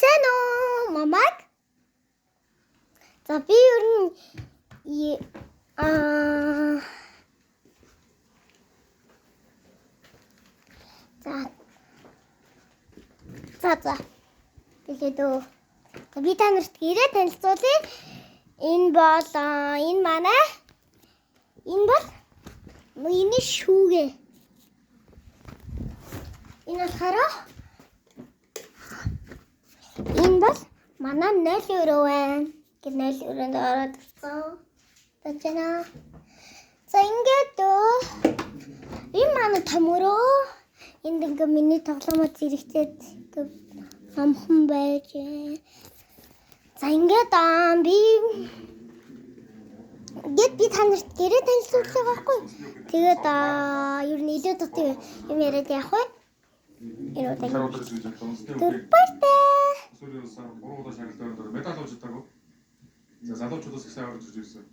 Сайн уу мамаг? За би ер нь За. Тэгээд би та нарт гэрээ танилцуулъя. Энэ бол миний шүүгээ. Энэ бол манай 0 байна. Гэт 0-нд ороод ирсэн. Тачана. За ингээд энэ манай томроо. Энд ингээ миний тоглоомод зэрэгцээд намхан байж. За ингээд би та нарт гэрээ танилцуулах байхгүй. Тэгээд ер нь илүү дутуу юм яриад явах вэ? Энэ удаа. Өсвөрийн улсаар 3 удаа шагналтай өндөр медаль авч чадаагүй. За залуучуудаас их сайн орж ирж ирсэн.